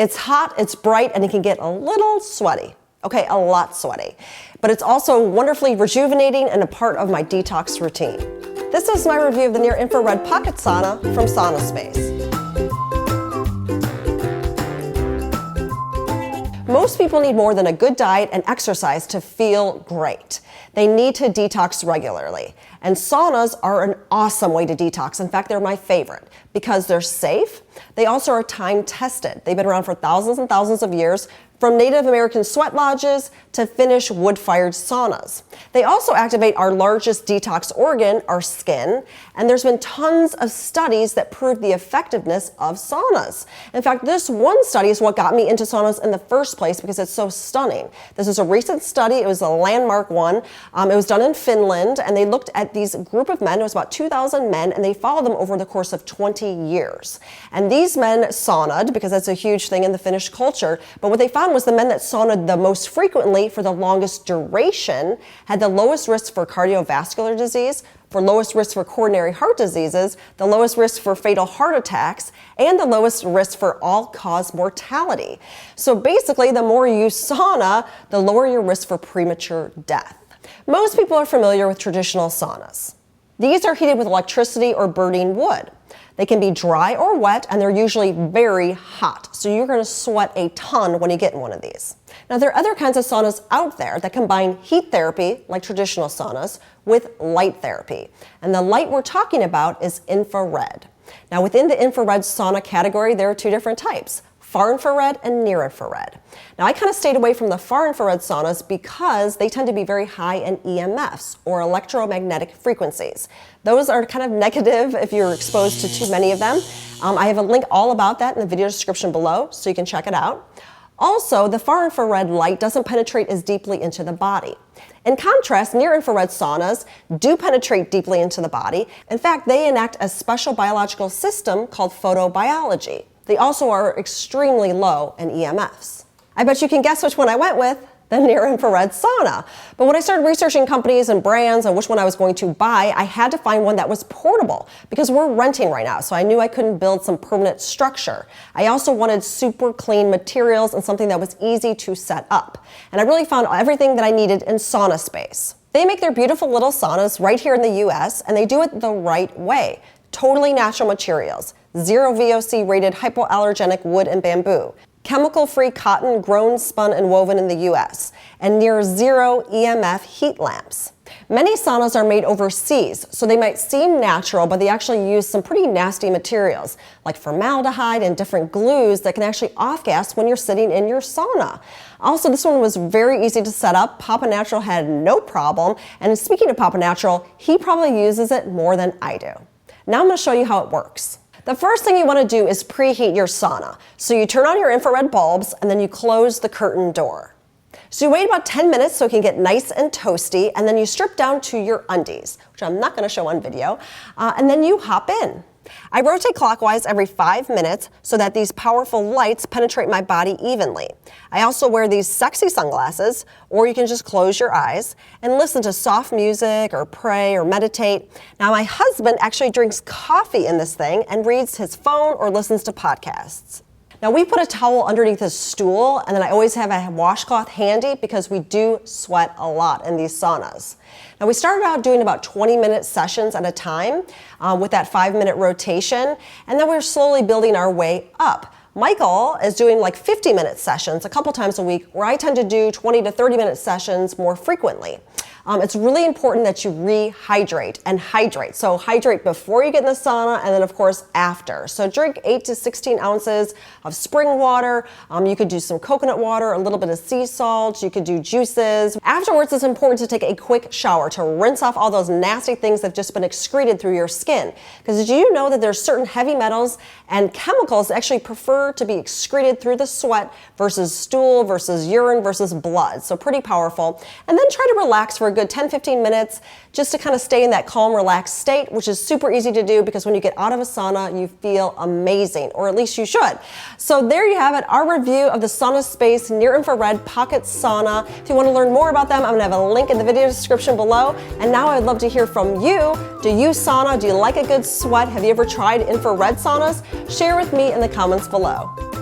It's hot, it's bright, and it can get a little sweaty. Okay, a lot sweaty. But it's also wonderfully rejuvenating and a part of my detox routine. This is my review of the near-infrared pocket sauna from SaunaSpace. Most people need more than a good diet and exercise to feel great. They need to detox regularly. And saunas are an awesome way to detox. In fact, they're my favorite because they're safe. They also are time tested. They've been around for thousands and thousands of years, from Native American sweat lodges to Finnish wood-fired saunas. They also activate our largest detox organ, our skin, and there's been tons of studies that prove the effectiveness of saunas. In fact, this one study is what got me into saunas in the first place because it's so stunning. This is a recent study. It was a landmark one. It was done in Finland, and they looked at these group of men. It was about 2,000 men, and they followed them over the course of 20 years. And these men saunaed, because that's a huge thing in the Finnish culture, but what they found was the men that saunaed the most frequently for the longest duration had the lowest risk for cardiovascular disease, for lowest risk for coronary heart diseases, the lowest risk for fatal heart attacks, and the lowest risk for all-cause mortality. So basically, the more you sauna, the lower your risk for premature death. Most people are familiar with traditional saunas. These are heated with electricity or burning wood. They can be dry or wet, and they're usually very hot. So you're going to sweat a ton when you get in one of these. Now, there are other kinds of saunas out there that combine heat therapy, like traditional saunas, with light therapy. And the light we're talking about is infrared. Now, within the infrared sauna category, there are two different types: far infrared and near infrared. Now, I kind of stayed away from the far infrared saunas because they tend to be very high in EMFs, or electromagnetic frequencies. Those are kind of negative if you're exposed to too many of them. I have a link all about that in the video description below, so you can check it out. Also, the far infrared light doesn't penetrate as deeply into the body. In contrast, near infrared saunas do penetrate deeply into the body. In fact, they enact a special biological system called photobiology. They also are extremely low in EMFs. I bet you can guess which one I went with, the near-infrared sauna. But when I started researching companies and brands and which one I was going to buy, I had to find one that was portable because we're renting right now, so I knew I couldn't build some permanent structure. I also wanted super clean materials and something that was easy to set up. And I really found everything that I needed in SaunaSpace. They make their beautiful little saunas right here in the US, and they do it the right way. Totally natural materials. Zero VOC rated hypoallergenic wood and bamboo. Chemical-free cotton grown, spun, and woven in the US, and near zero EMF heat lamps. Many saunas are made overseas, so they might seem natural, but they actually use some pretty nasty materials, like formaldehyde and different glues that can actually off-gas when you're sitting in your sauna. Also, this one was very easy to set up. Papa Natural had no problem, and speaking of Papa Natural, he probably uses it more than I do. Now I'm going to show you how it works. The first thing you want to do is preheat your sauna. So you turn on your infrared bulbs and then you close the curtain door. So you wait about 10 minutes so it can get nice and toasty, and then you strip down to your undies, which I'm not going to show on video, and then you hop in. I rotate clockwise every 5 minutes so that these powerful lights penetrate my body evenly. I also wear these sexy sunglasses, or you can just close your eyes and listen to soft music or pray or meditate. Now, my husband actually drinks coffee in this thing and reads his phone or listens to podcasts. Now, we put a towel underneath the stool, and then I always have a washcloth handy because we do sweat a lot in these saunas. Now, we started out doing about 20-minute sessions at a time with that 5-minute rotation, and then we're slowly building our way up. Michael is doing like 50-minute sessions a couple times a week, where I tend to do 20 to 30-minute sessions more frequently. It's really important that you rehydrate and hydrate. So hydrate before you get in the sauna, and then of course after. So drink 8 to 16 ounces of spring water. You could do some coconut water, a little bit of sea salt. You could do juices. Afterwards, it's important to take a quick shower to rinse off all those nasty things that have just been excreted through your skin. Because did you know that there's certain heavy metals and chemicals that actually prefer to be excreted through the sweat versus stool versus urine versus blood? So pretty powerful. And then try to relax for a good 10-15 minutes just to kind of stay in that calm, relaxed state, which is super easy to do because when you get out of a sauna, you feel amazing, or at least you should. So there you have it, our review of the SaunaSpace near-infrared pocket sauna. If you want to learn more about them, I'm going to have a link in the video description below. And now I'd love to hear from you. Do you sauna? Do you like a good sweat? Have you ever tried infrared saunas? Share with me in the comments below.